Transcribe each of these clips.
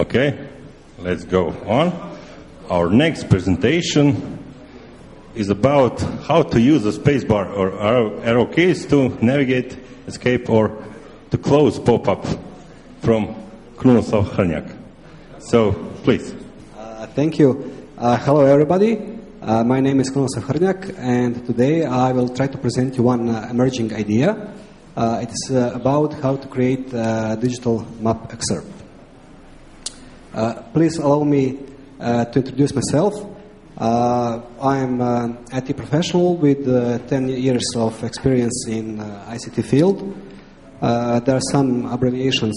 Okay, let's go on. Our next presentation is about how to use a spacebar or arrow keys to navigate, escape, or to close pop-up from Krunoslav Hrnjak. So, please. Thank you. Hello, everybody. My name is Krunoslav Hrnjak, and today I will try to present you one emerging idea. It's about how to create a digital map excerpt. Please allow me to introduce myself. I am an IT professional with 10 years of experience in ICT field. There are some abbreviations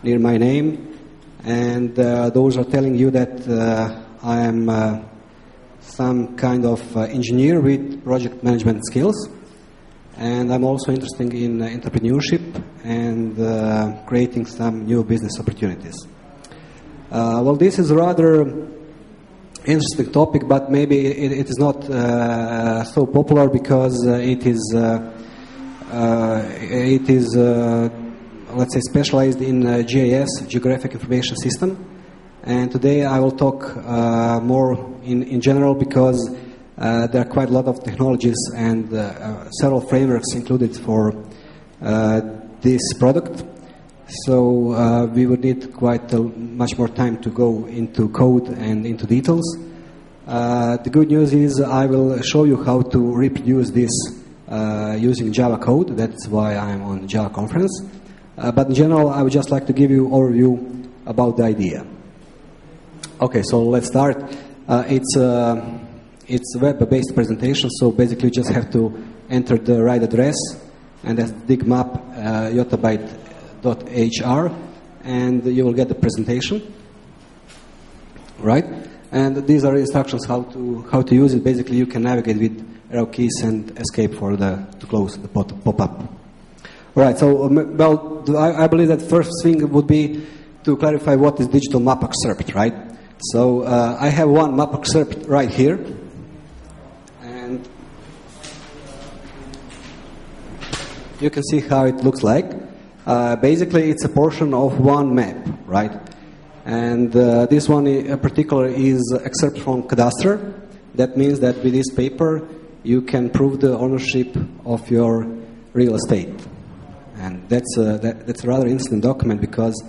near my name, and those are telling you that I am some kind of engineer with project management skills, and I'm also interested in entrepreneurship and creating some new business opportunities. Well, this is a rather interesting topic, but maybe it is not so popular because it is let's say specialized in GIS, Geographic Information System. And today I will talk more in general because there are quite a lot of technologies and several frameworks included for this product. So we would need quite much more time to go into code and into details. The good news is I will show you how to reproduce this using Java code. That's why I'm on Java conference. But in general, I would just like to give you an overview about the idea. Okay, so let's start. It's a web-based presentation, so basically you just have to enter the right address, and that's DigMap yottabyte.hr, and you will get the presentation, right? And these are instructions how to use it. Basically, you can navigate with arrow keys and escape to close the pop-up. All right. So, well, I believe that first thing would be to clarify what is digital map excerpt, right? So I have one map excerpt right here, and you can see how it looks like. Basically, it's a portion of one map, right? And this one in particular is excerpt from Cadaster. That means that with this paper, you can prove the ownership of your real estate. And that's a rather interesting document because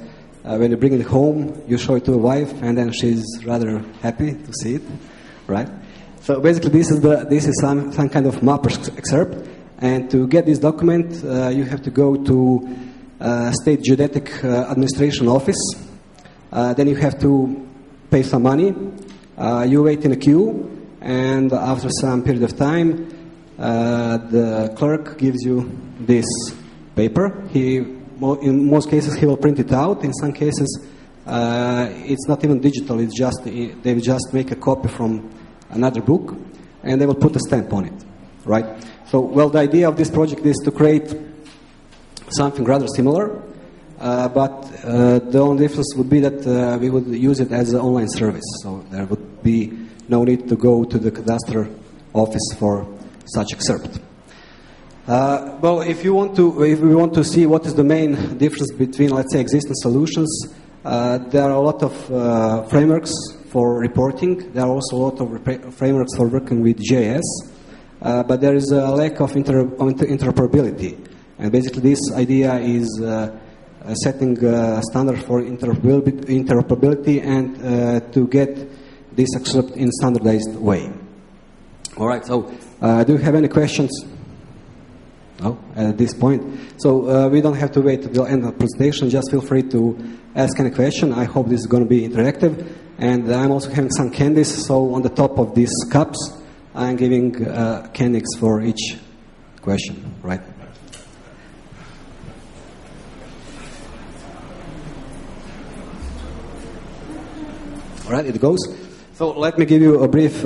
when you bring it home, you show it to a wife, and then she's rather happy to see it, right? So basically, this is some kind of map excerpt. And to get this document, you have to go to State Geodetic Administration Office. Then you have to pay some money. You wait in a queue, and after some period of time, the clerk gives you this paper. In most cases, he will print it out. In some cases, it's not even digital. It's just they will just make a copy from another book, and they will put a stamp on it, right? So, well, the idea of this project is to create something rather similar, but the only difference would be that we would use it as an online service. So there would be no need to go to the Cadaster office for such excerpt. Well, if we want to see what is the main difference between, let's say, existing solutions, there are a lot of frameworks for reporting. There are also a lot of frameworks for working with GIS, but there is a lack of interoperability. And basically, this idea is setting a standard for interoperability and to get this excerpt in standardized way. All right. So, do you have any questions? No, at this point. So we don't have to wait till the end of the presentation. Just feel free to ask any question. I hope this is going to be interactive. And I'm also having some candies. So on the top of these cups, I'm giving candies for each question, right? All right, it goes. So let me give you a brief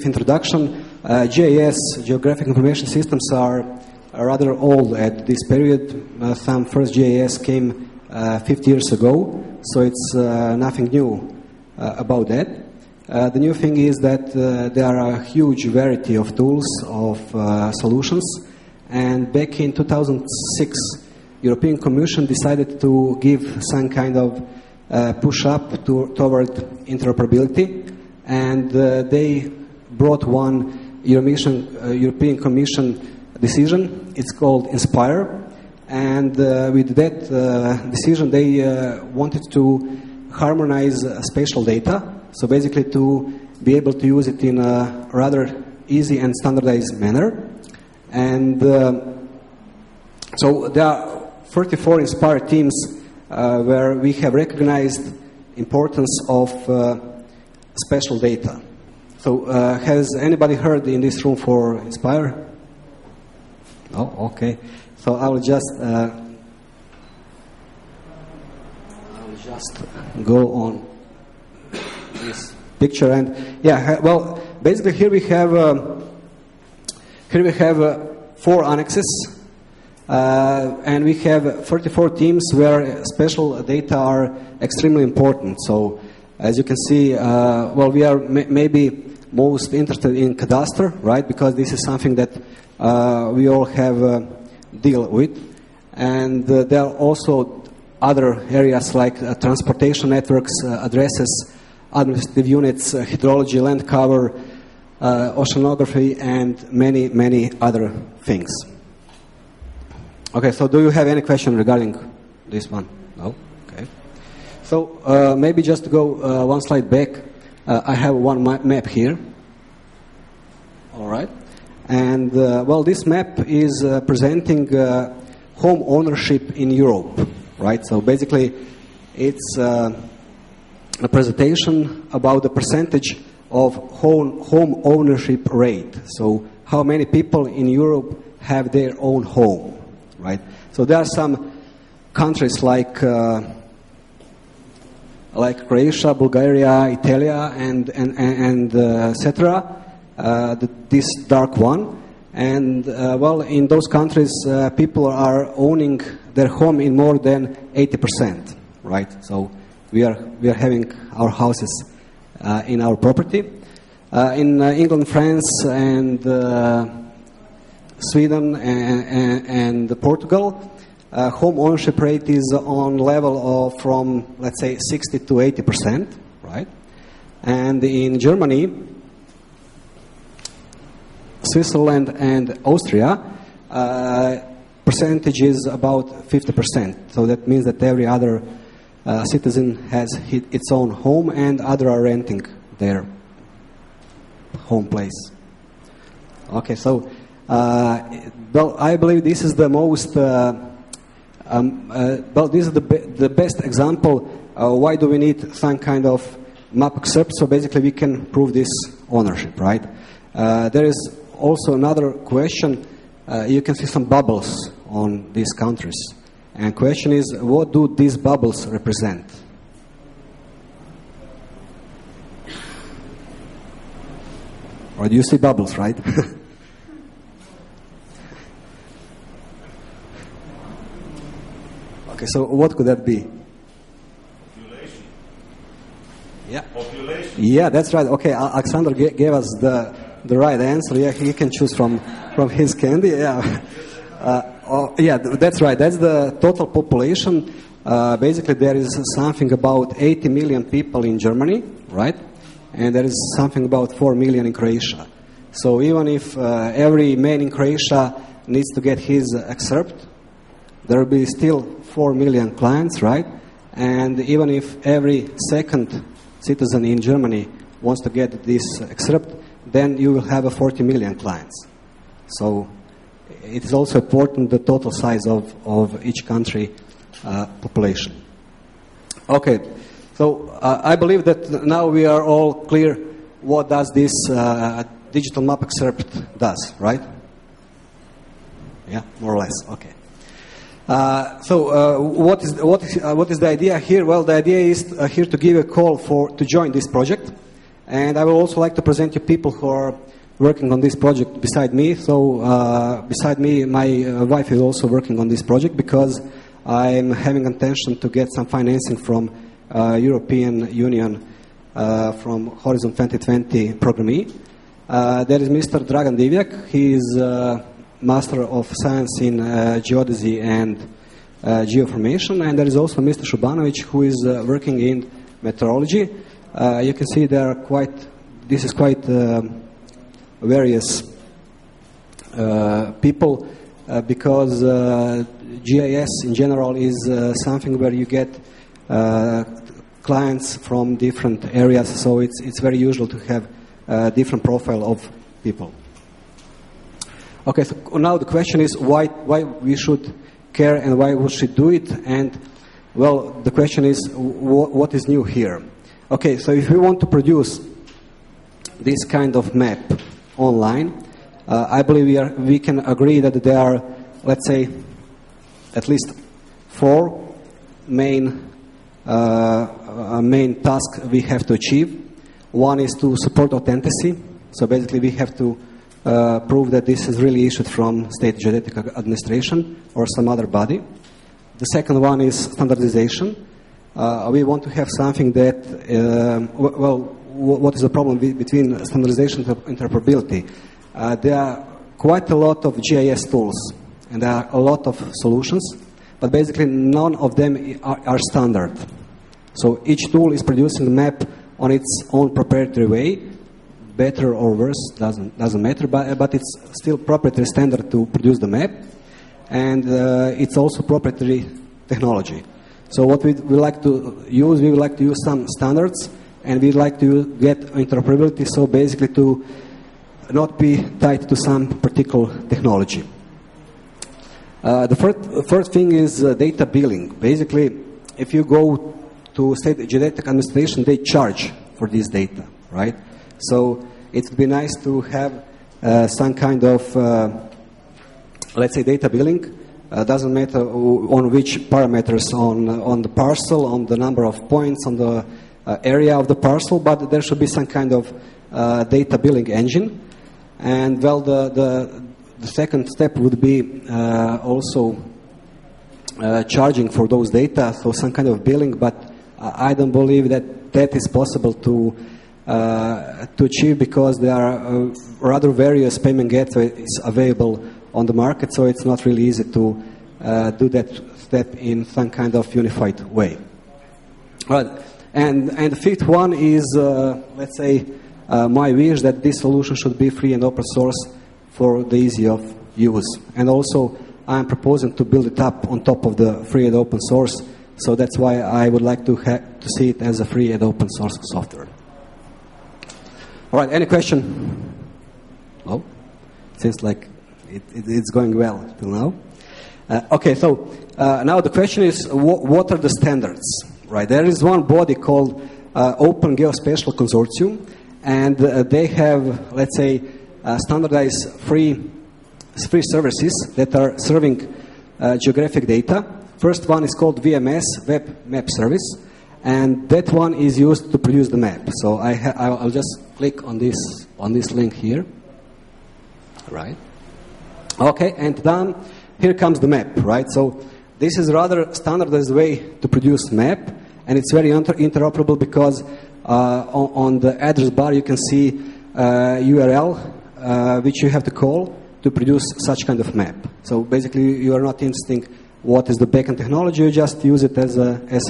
introduction. GIS, Geographic Information Systems, are rather old at this period. Some first GIS came 50 years ago, so it's nothing new about that. The new thing is that there are a huge variety of tools, of solutions, and back in 2006, European Commission decided to give some kind of push up toward interoperability, and they brought one European Commission decision. It's called INSPIRE, and with that decision they wanted to harmonize spatial data, so basically to be able to use it in a rather easy and standardized manner. And so there are 34 INSPIRE teams where we have recognized importance of spatial data. So has anybody heard in this room for INSPIRE? No? Okay. So I will just go on this picture, and yeah, well, basically here we have 4 annexes, and we have 34 teams where spatial data are extremely important. So as you can see, well, we are maybe most interested in Cadaster, right? Because this is something that we all have deal with, and there are also other areas like transportation networks, addresses, administrative units, hydrology, land cover, oceanography, and many other things. Okay, so do you have any question regarding this one? No? Okay. So maybe just to go one slide back, I have one map here. All right. And, well, this map is presenting home ownership in Europe, right? So basically, it's a presentation about the percentage of home ownership rate. So how many people in Europe have their own home, right? So there are some countries like Croatia, Bulgaria, Italia, and etc. This dark one, and well, in those countries, people are owning their home in more than 80%, right? So we are having our houses in our property. In England, France, and Sweden, and Portugal, home ownership rate is on level of from, let's say, 60 to 80%, right? And in Germany, Switzerland, and Austria, percentage is about 50%. So that means that every other citizen has its own home, and other are renting their home place. Okay, so well, I believe this is the most well, this is the best example. Why do we need some kind of map excerpt? So basically, we can prove this ownership, right? There is also another question. You can see some bubbles on these countries, and question is, what do these bubbles represent? Or do you see bubbles, right? Okay, so what could that be? Population. Yeah. Population. Yeah, that's right. Okay, Alexander gave us the right answer. Yeah, he can choose from his candy. Yeah. Yeah, that's right. That's the total population. Basically, there is something about 80 million people in Germany, right? And there is something about 4 million in Croatia. So even if every man in Croatia needs to get his excerpt, there will be still 4 million clients, right? And even if every second citizen in Germany wants to get this excerpt, then you will have 40 million clients. So it is also important the total size of each country population. Okay, so I believe that now we are all clear what does this digital map excerpt does, right? Yeah, more or less. Okay. So what is the idea here? Well, the idea is here to give a call to join this project, and I would also like to present you people who are working on this project beside me. So beside me, my wife is also working on this project because I'm having intention to get some financing from European Union from Horizon 2020 Program E. There is Mr. Dragan Divjak. He is Master of Science in Geodesy and Geoformation, and there is also Mr. Shubanovic, who is working in meteorology. You can see there are this is quite various people because GIS in general is something where you get clients from different areas, so it's very usual to have a different profile of people. Okay, so now the question is why we should care and why we should do it, and well, the question is what is new here. Okay, so if we want to produce this kind of map online, I believe we can agree that there are, let's say, at least 4 main tasks we have to achieve. One is to support authenticity, so basically we have to prove that this is really issued from State Geodetic Administration or some other body. The second one is standardization. We want to have something that, what is the problem between standardization and interoperability? There are quite a lot of GIS tools, and there are a lot of solutions, but basically none of them are standard. So each tool is producing a map on its own proprietary way. Better or worse doesn't matter, but it's still proprietary standard to produce the map, and it's also proprietary technology. So what we like to use, we would like to use some standards, and we'd like to get interoperability, so basically to not be tied to some particular technology. The first thing is data billing. Basically, if you go to State Geodetic Administration, they charge for this data, right? So it would be nice to have some kind of, let's say, data billing. Doesn't matter on which parameters, on the parcel, on the number of points, on the area of the parcel, but there should be some kind of data billing engine. And well, the second step would be also charging for those data, so some kind of billing, but I don't believe that is possible to achieve because there are rather various payment gateways available on the market, so it's not really easy to do that step in some kind of unified way. Right. And the fifth one is, let's say, my wish that this solution should be free and open source for the ease of use. And also, I'm proposing to build it up on top of the free and open source, so that's why I would like to see it as a free and open source software. All right, any question? No? Seems like it's going well till now. Okay, so now the question is, what are the standards? Right, there is one body called Open Geospatial Consortium, and they have, let's say, standardized free services that are serving geographic data. First one is called VMS, Web Map Service, and that one is used to produce the map. So I'll just click on this link here. Right. Okay, and then here comes the map. Right. So this is rather standardized way to produce map, and it's very interoperable because on the address bar you can see URL which you have to call to produce such kind of map. So basically you are not interested what is the backend technology, you just use it as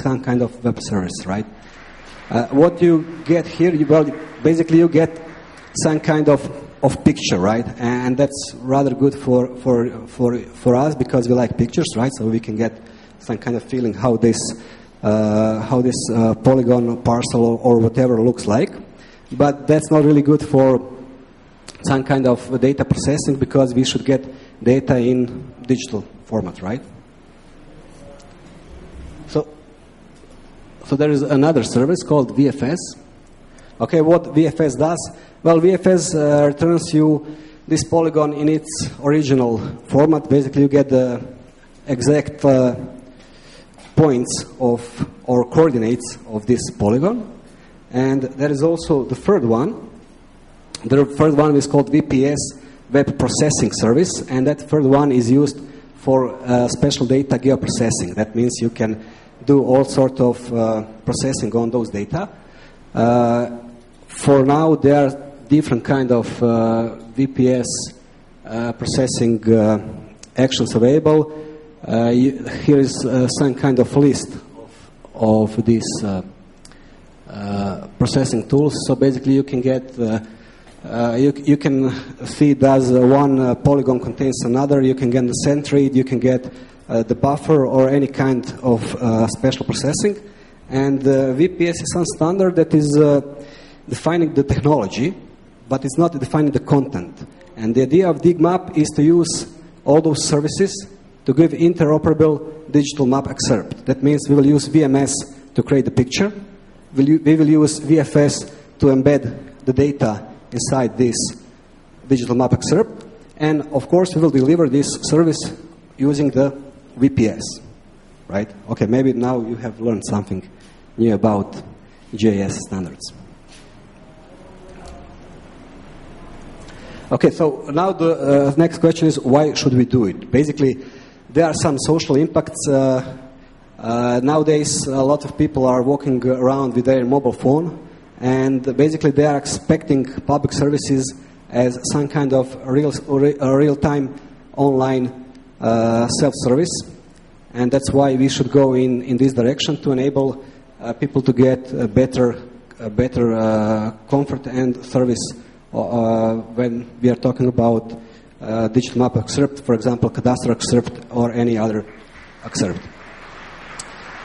some kind of web service, right? What you get here, basically you get some kind of picture, right? And that's rather good for us because we like pictures, right? So we can get some kind of feeling how this polygon parcel or whatever looks like. But that's not really good for some kind of data processing because we should get data in digital format, right? So there is another service called VFS. Okay, what VFS does? Well, VFS returns you this polygon in its original format. Basically, you get the exact points of or coordinates of this polygon. And there is also the third one. The third one is called VPS, Web Processing Service, and that third one is used for special data geoprocessing. That means you can do all sort of processing on those data. For now, there are different kind of VPS processing actions available. Here is some kind of list of these processing tools. So basically, you can get you can see does one polygon contains another. You can get the centroid. You can get the buffer or any kind of special processing. And VPS is some standard that is defining the technology, but it's not defining the content. And the idea of DigMap is to use all those services to give interoperable digital map excerpt. That means we will use VMS to create the picture. We will use VFS to embed the data inside this digital map excerpt. And of course, we will deliver this service using the VPS, right? Okay, maybe now you have learned something new about GIS standards. Okay, so now the next question is, why should we do it? Basically, there are some social impacts. Nowadays, a lot of people are walking around with their mobile phone, and basically they are expecting public services as some kind of real-time online self-service, and that's why we should go in this direction to enable people to get a better comfort and service when we are talking about digital map excerpt, for example, Cadaster excerpt or any other excerpt.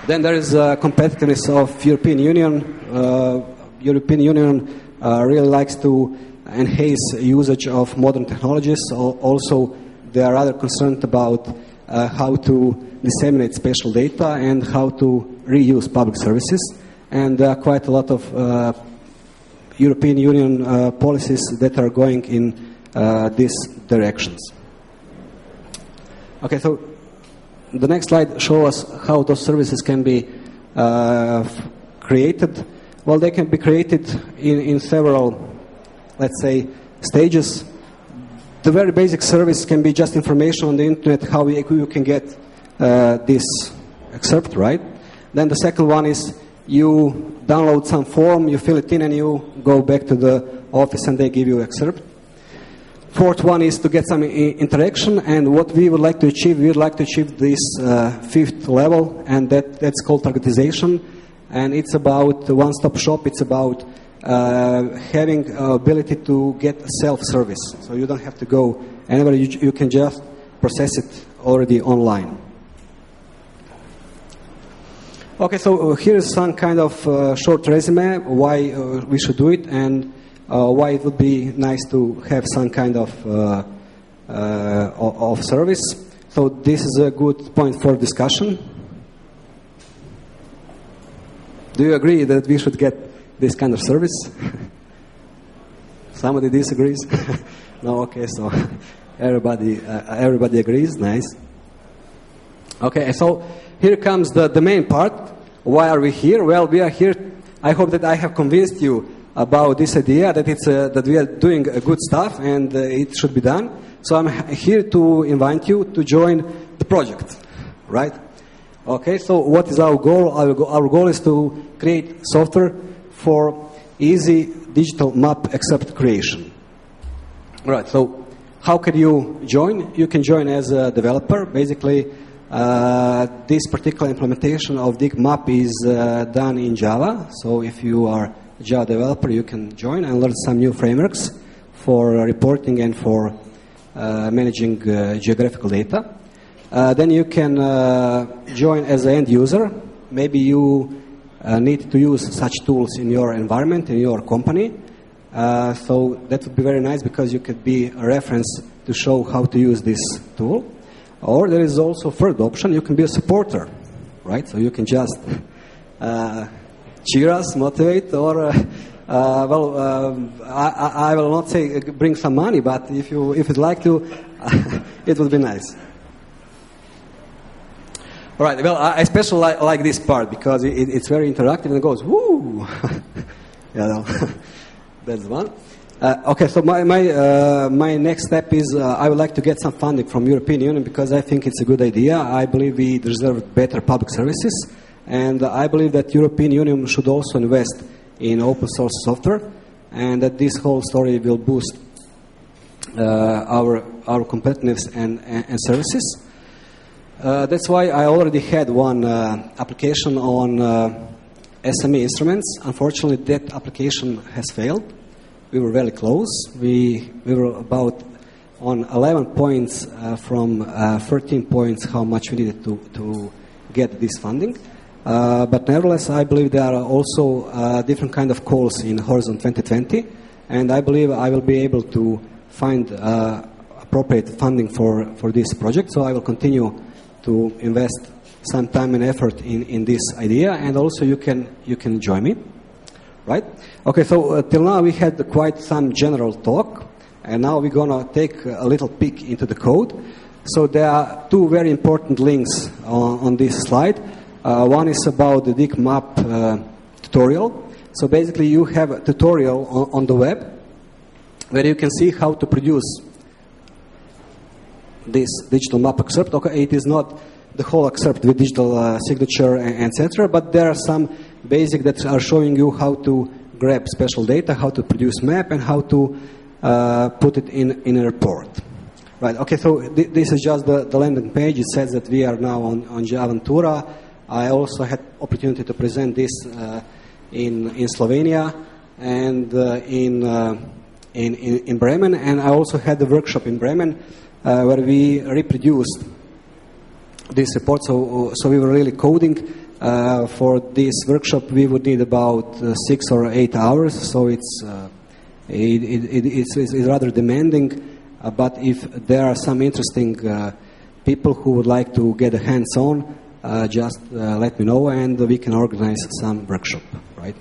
Then there is competitiveness of European Union. European Union really likes to enhance usage of modern technologies. Also, they are rather concerned about how to disseminate spatial data and how to reuse public services. And there are quite a lot of European Union policies that are going in these directions. Okay, so the next slide shows us how those services can be created. Well, they can be created in several, let's say, stages. The very basic service can be just information on the internet, how you can get this excerpt, right? Then the second one is you download some form, you fill it in, and you go back to the office and they give you excerpt. Fourth one is to get some interaction, and what we would like to achieve, we would like to achieve this fifth level, and that's called targetization. And it's about a one-stop shop. It's about having ability to get self-service. So you don't have to go anywhere. You can just process it already online. Okay, so here is some kind of short resume why we should do it and why it would be nice to have some kind of service. So this is a good point for discussion. Do you agree that we should get this kind of service? Somebody disagrees? No, okay, so everybody agrees, nice. Okay, so here comes the main part. Why are we here? Well, we are here. I hope that I have convinced you about this idea that that we are doing good stuff and it should be done. So I'm here to invite you to join the project, right? Okay, so what is our goal? Our goal is to create software for easy digital map excerpt creation. All right, so how can you join? You can join as a developer. Basically, this particular implementation of DigMap is done in Java. So if you are a Java developer, you can join and learn some new frameworks for reporting and for managing geographical data. Then you can join as an end user. Maybe you need to use such tools in your environment, in your company. So that would be very nice because you could be a reference to show how to use this tool. Or there is also third option, you can be a supporter, right? So you can just cheer us, motivate, or I will not say bring some money, but if you'd like to, it would be nice. All right. Well, I especially like this part because it's very interactive and it goes woo. That's one. Okay. So my next step is I would like to get some funding from European Union because I think it's a good idea. I believe we deserve better public services, and I believe that European Union should also invest in open source software, and that this whole story will boost our competitiveness and services. That's why I already had one application on SME instruments. Unfortunately, that application has failed. We were very close. We were about on 11 points from 13 points how much we needed to get this funding. But nevertheless, I believe there are also different kind of calls in Horizon 2020, and I believe I will be able to find appropriate funding for this project. So I will continue to invest some time and effort in this idea, and also you can join me, right? Okay, so till now we had quite some general talk, and now we're gonna take a little peek into the code. So there are two very important links on this slide. One is about the DigMap tutorial. So basically you have a tutorial on the web where you can see how to produce this digital map excerpt. Okay, it is not the whole excerpt with digital signature and etc., but there are some basic that are showing you how to grab special data, how to produce map, and how to put it in a report. Right. Okay. So this is just the landing page. It says that we are now on Javantura. I also had opportunity to present this in Slovenia and in Bremen, and I also had the workshop in Bremen where we reproduced this report. So we were really coding. For this workshop, we would need about 6 or 8 hours. So it's rather demanding. But if there are some interesting people who would like to get a hands-on, just let me know, and we can organize some workshop. Right?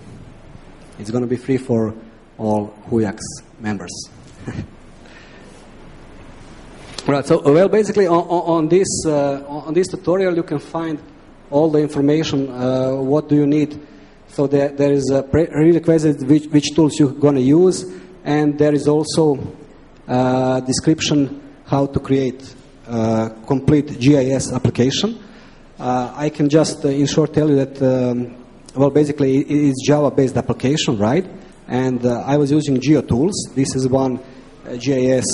It's going to be free for all Hrnjak's members. Right. So, well, basically, on this tutorial, you can find all the information. What do you need? So there is a prerequisite which tools you're going to use, and there is also a description how to create a complete GIS application. I can just, in short, tell you that well, basically, it is Java-based application, right? And I was using GeoTools. This is one GIS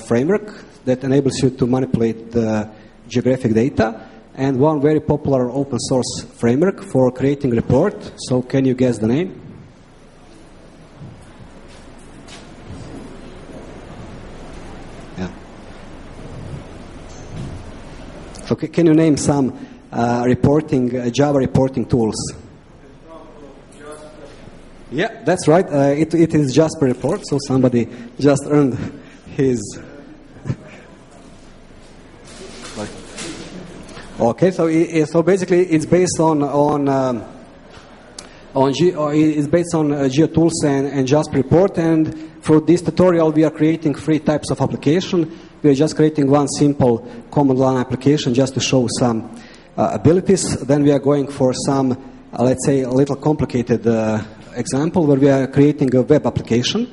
framework that enables you to manipulate the geographic data, and one very popular open source framework for creating report. So can you guess the name? Yeah. So can you name some Java reporting tools? Yeah, that's right. It is Jasper report. So somebody just earned his. Okay, so basically it's based on GeoTools and Jasper report. And for this tutorial, we are creating 3 types of application. We are just creating one simple command line application just to show some abilities. Then we are going for some, let's say, a little complicated example where we are creating a web application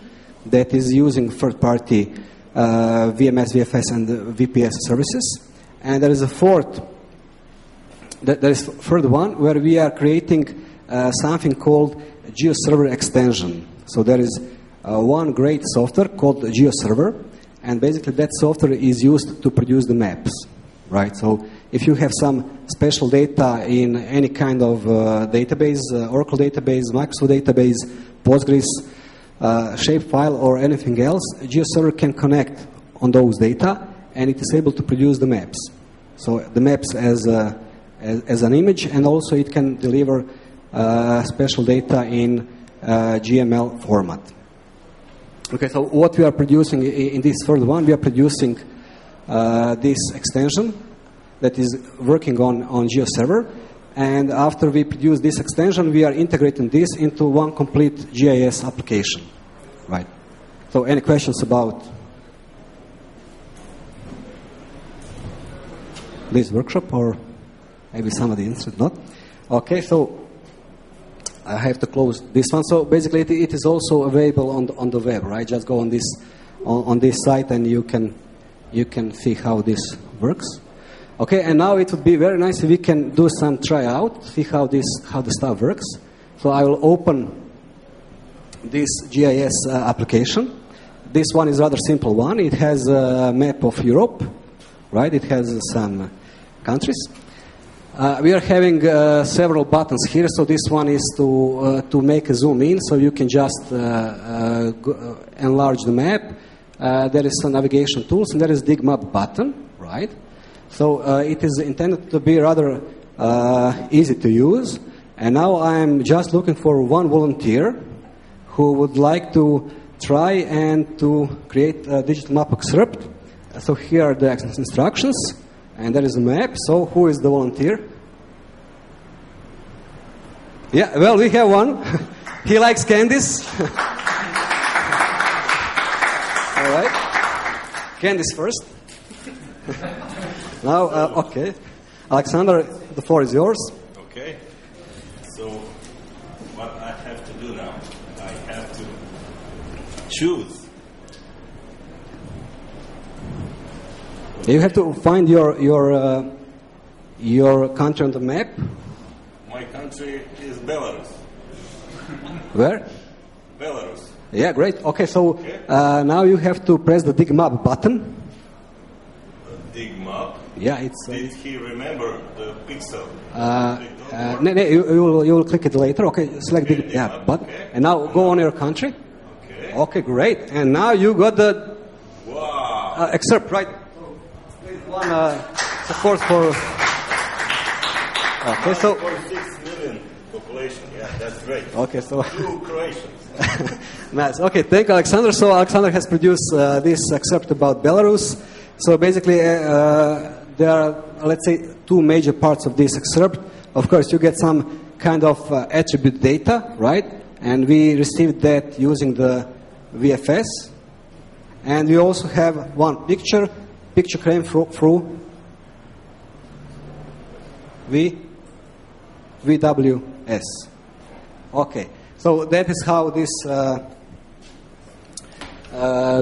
that is using third-party VMS, VFS, and VPS services. And there is a third one where we are creating something called GeoServer extension. So there is one great software called GeoServer, and basically that software is used to produce the maps, right? So if you have some special data in any kind of database, Oracle database, Microsoft database, Postgres, shapefile, or anything else, GeoServer can connect on those data, and it is able to produce the maps. So the maps as an image, and also it can deliver special data in GML format. Okay, so what we are producing in this third one, we are producing this extension that is working on GeoServer. And after we produce this extension, we are integrating this into one complete GIS application. Right. So any questions about this workshop, or maybe somebody interested? Not? Okay, so I have to close this one. So basically, it is also available on the web, right? Just go on this site, and you can see how this works. Okay, and now it would be very nice if we can do some tryout, see how the stuff works. So I will open this GIS application. This one is rather simple one. It has a map of Europe, right? It has some countries. We are having several buttons here. So this one is to make a zoom in, so you can just enlarge the map. There is some navigation tools, and there is DigMap button, right? So it is intended to be rather easy to use. And now I'm just looking for one volunteer who would like to try and to create a digital map excerpt. So here are the instructions, and there is a map. So who is the volunteer? Yeah, well, we have one. He likes candies. All right. Candies first. Now, okay. Alexander, the floor is yours. Okay. So, what I have to do now, I have to choose. You have to find your country on the map. My country is Belarus. Where? Belarus. Yeah, great. Okay, so now you have to press the DigMap button. DigMap. Yeah, it's. Did he remember the pixel? You will click it later. Okay, select DigMap button, and now go on your country. Okay. Okay, great. And now you got the excerpt, right? One support for. Okay, so. 46 million population. Yeah, that's great. Okay, so. 2 Croatians. Nice. Okay, thank you, Alexander. So Alexander has produced this excerpt about Belarus. So basically, there are, let's say, 2 major parts of this excerpt. Of course, you get some kind of attribute data, right? And we received that using the VFS. And we also have one picture. Picture came through VWS. Okay. So that is how this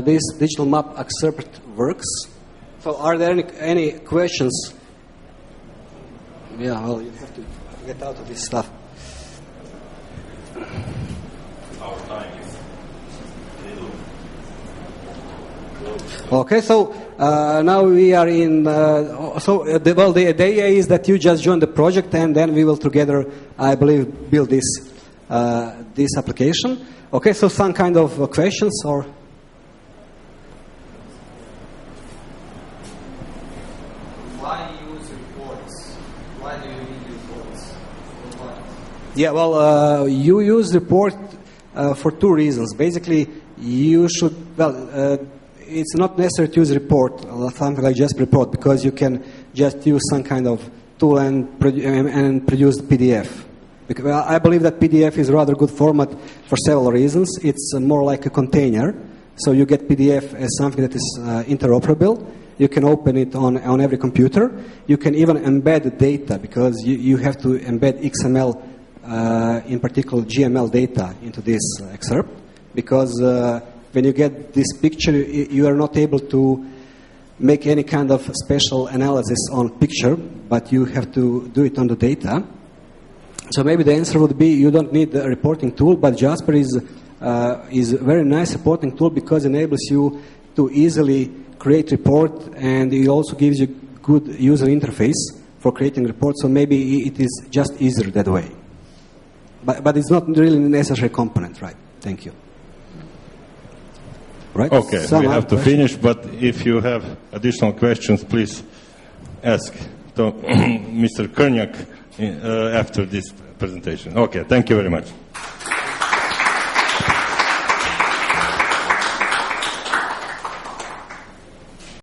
this digital map excerpt works. So are there any questions? Yeah, well, you have to get out of this stuff. Our time is little. Okay, so now we are in. The idea is that you just join the project, and then we will together, I believe, build this this application. Okay, so some kind of questions or. Yeah, well, you use report for 2 reasons. Basically, you should, it's not necessary to use report, or something like just report, because you can just use some kind of tool and produce the PDF. Because I believe that PDF is a rather good format for several reasons. It's more like a container, so you get PDF as something that is interoperable. You can open it on every computer. You can even embed the data, because you have to embed XML, in particular GML data, into this excerpt, because when you get this picture, you are not able to make any kind of special analysis on picture, but you have to do it on the data. So maybe the answer would be you don't need a reporting tool, but Jasper is a very nice reporting tool, because it enables you to easily create report, and it also gives you good user interface for creating reports. So maybe it is just easier that way. But it's not really a necessary component, right? Thank you. Right? Okay, we have to finish, but if you have additional questions, please ask to Mr. Hrnjak after this presentation. Okay, thank you very much.